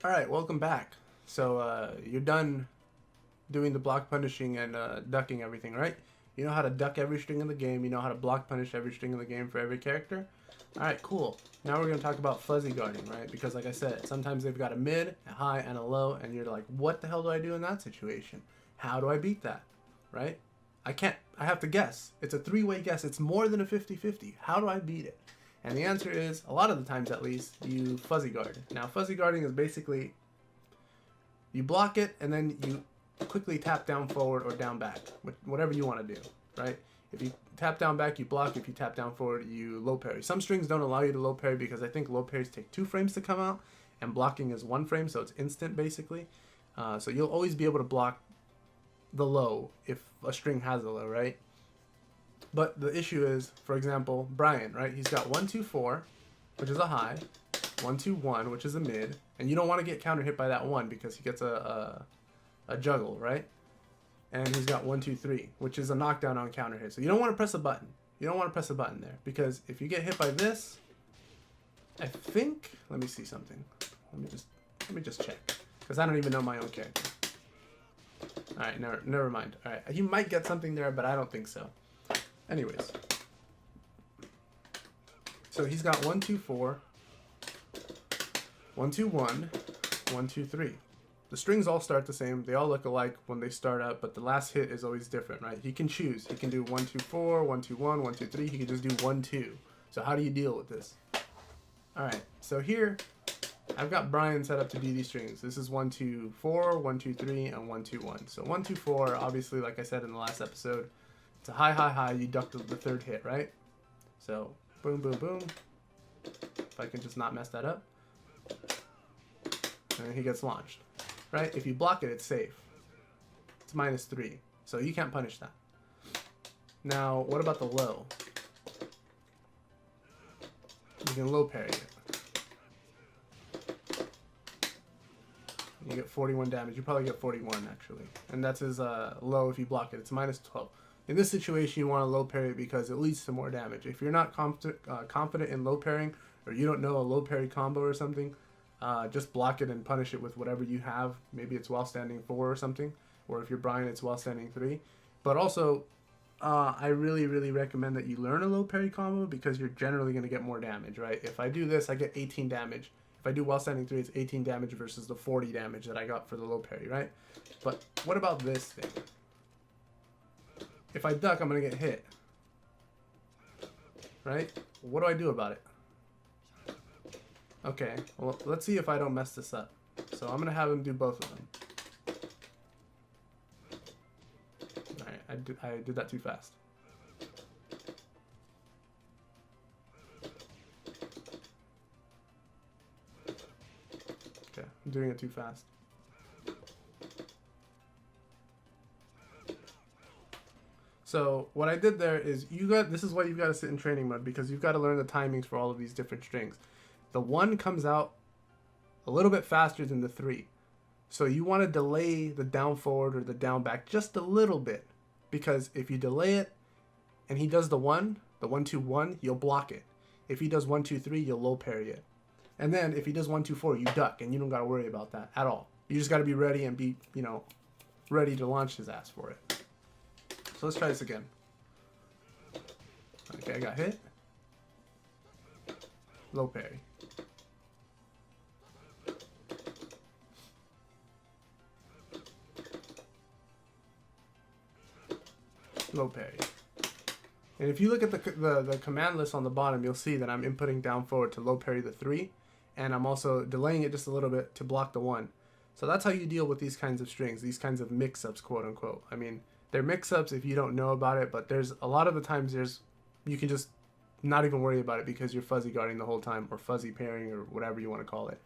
Alright, welcome back. So, you're done doing the block punishing and ducking everything, right? You know how to duck every string in the game, you know how to block punish every string in the game for every character? Alright, cool. Now we're going to talk about fuzzy guarding, right? Because like I said, sometimes they've got a mid, a high, and a low, and you're like, what the hell do I do in that situation? How do I beat that? Right? I can't. I have to guess. It's a three-way guess. It's more than a 50-50. How do I beat it? And the answer is, a lot of the times at least, you fuzzy guard. Now, fuzzy guarding is basically, you block it, and then you quickly tap down forward or down back, whatever you want to do, right? If you tap down back, you block. If you tap down forward, you low parry. Some strings don't allow you to low parry because I think low parries take 2 frames to come out, and blocking is 1 frame, so it's instant basically. So you'll always be able to block the low if a string has a low, right? But the issue is, for example, Brian, right? He's got 1, 2, 4, which is a high, 1, 2, 1, which is a mid, and you don't want to get counter hit by that 1 because he gets a juggle, right? And he's got 1, 2, 3, which is a knockdown on counter hit. So you don't want to press a button. You don't want to press a button there because if you get hit by this, I think. Let me see something. Let me just check because I don't even know my own character. All right, never mind. All right, you might get something there, but I don't think so. Anyways, so he's got 1, 2, 4, 1, 2, 1, 1, 2, 3. The strings all start the same. They all look alike when they start up, but the last hit is always different, right? He can choose. He can do 1, 2, 4, 1, 2, 1, 1, 2, 3. He can just do 1, 2. So how do you deal with this? All right, so here I've got Brian set up to do these strings. This is 1, 2, 4, 1, 2, 3, and 1, 2, 1. So 1, 2, 4, obviously, like I said in the last episode, it's a high, high, high. You duck the third hit, right? So boom, boom, boom. If I can just not mess that up. And then he gets launched, right? If you block it, it's safe. It's -3. So you can't punish that. Now, what about the low? You can low parry it. You get 41 damage. You probably get 41, actually. And that's his low if you block it. It's -12. In this situation, you want to low parry it because it leads to more damage. If you're not confident in low parrying, or you don't know a low parry combo or something, just block it and punish it with whatever you have. Maybe it's while standing 4 or something, or if you're Brian, it's while standing 3. But also, I really, really recommend that you learn a low parry combo because you're generally going to get more damage, right? If I do this, I get 18 damage. If I do while standing 3, it's 18 damage versus the 40 damage that I got for the low parry, right? But what about this thing? If I duck, I'm going to get hit. Right? What do I do about it? Okay, well, let's see if I don't mess this up. So I'm going to have him do both of them. Alright, I did that too fast. Okay, I'm doing it too fast. So what I did there is this is why you've got to sit in training mode because you've got to learn the timings for all of these different strings. The 1 comes out a little bit faster than the 3. So you want to delay the down forward or the down back just a little bit because if you delay it and he does the 1, 2, 1, you'll block it. If he does 1, 2, 3, you'll low parry it. And then if he does 1, 2, 4, you duck and you don't got to worry about that at all. You just got to be ready and be, ready to launch his ass for it. So let's try this again. Okay, I got hit. Low parry. Low parry. And if you look at the command list on the bottom, you'll see that I'm inputting down forward to low parry the 3, and I'm also delaying it just a little bit to block the 1. So that's how you deal with these kinds of strings, these kinds of mix-ups, quote unquote. I mean, they're mix-ups if you don't know about it, but there's a lot of the times you can just not even worry about it because you're fuzzy guarding the whole time, or fuzzy pairing, or whatever you want to call it.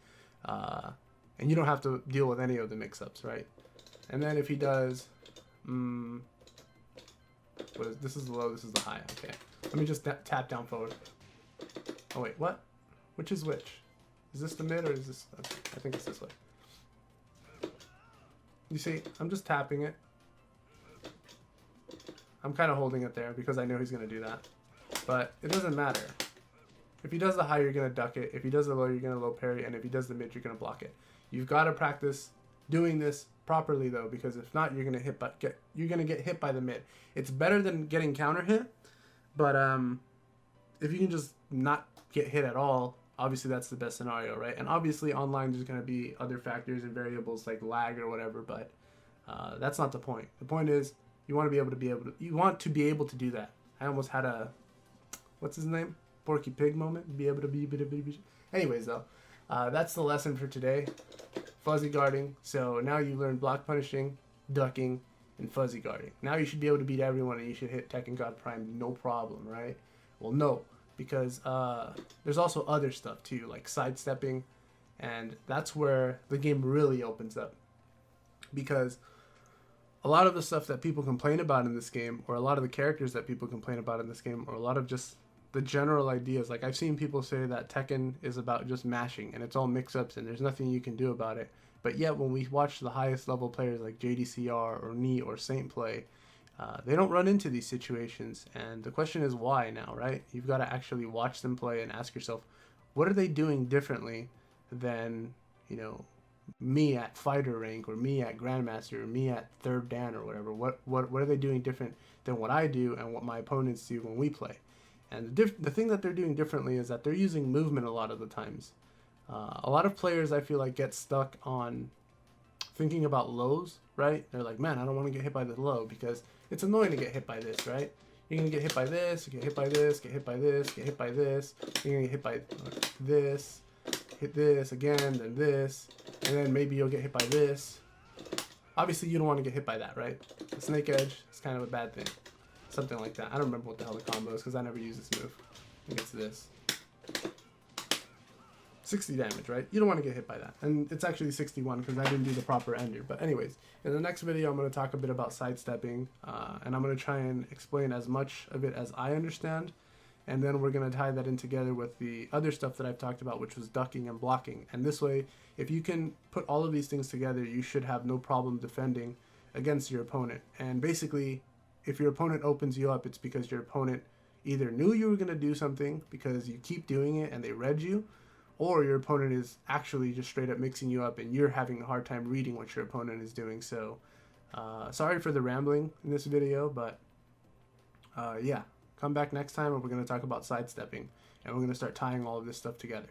And you don't have to deal with any of the mix-ups, right? And then if he does, this is the low, this is the high. Okay, let me just tap down forward. Oh wait, what? Which is which? Is this the mid or is this? Okay, I think it's this way. You see, I'm just tapping it. I'm kind of holding it there because I know he's going to do that. But it doesn't matter. If he does the high, you're going to duck it. If he does the low, you're going to low parry. And if he does the mid, you're going to block it. You've got to practice doing this properly though, because if not, you're gonna get hit by the mid. It's better than getting counter hit, but if you can just not get hit at all, obviously that's the best scenario, right? And obviously online there's gonna be other factors and variables like lag or whatever, but that's not the point. The point is you want to be able to do that. I almost had a what's his name? Porky Pig moment. Be able to be. Anyways though, that's the lesson for today. Fuzzy guarding. So now you learned block punishing, ducking, and fuzzy guarding. Now you should be able to beat everyone and you should hit Tekken God Prime no problem, right? Well, no, because there's also other stuff too, like sidestepping, and that's where the game really opens up. Because a lot of the stuff that people complain about in this game, or a lot of the characters that people complain about in this game, or a lot of just the general ideas, like I've seen people say that Tekken is about just mashing and it's all mix-ups and there's nothing you can do about it. But yet when we watch the highest level players like JDCR or Knee or Saint play, they don't run into these situations. And the question is why now, right? You've got to actually watch them play and ask yourself, what are they doing differently than, you know, me at fighter rank, or me at grandmaster, or me at third dan, or whatever. What are they doing different than what I do and what my opponents do when we play? And the thing that they're doing differently is that they're using movement a lot of the times. A lot of players, I feel like, get stuck on thinking about lows, right? They're like, man, I don't want to get hit by the low because it's annoying to get hit by this, right? You're going to get hit by this, get hit by this, get hit by this, get hit by this. You're going to get hit by this, hit this again, then this, and then maybe you'll get hit by this. Obviously, you don't want to get hit by that, right? The snake edge is kind of a bad thing. Something like that. I don't remember what the hell the combo is because I never use this move. I think it's this. 60 damage, right? You don't want to get hit by that. And it's actually 61 because I didn't do the proper ender. But anyways, in the next video, I'm going to talk a bit about sidestepping. And I'm going to try and explain as much of it as I understand. And then we're going to tie that in together with the other stuff that I've talked about, which was ducking and blocking. And this way, if you can put all of these things together, you should have no problem defending against your opponent. And basically, if your opponent opens you up, it's because your opponent either knew you were going to do something because you keep doing it and they read you, or your opponent is actually just straight up mixing you up and you're having a hard time reading what your opponent is doing. So, sorry for the rambling in this video, but yeah, come back next time and we're going to talk about sidestepping and we're going to start tying all of this stuff together.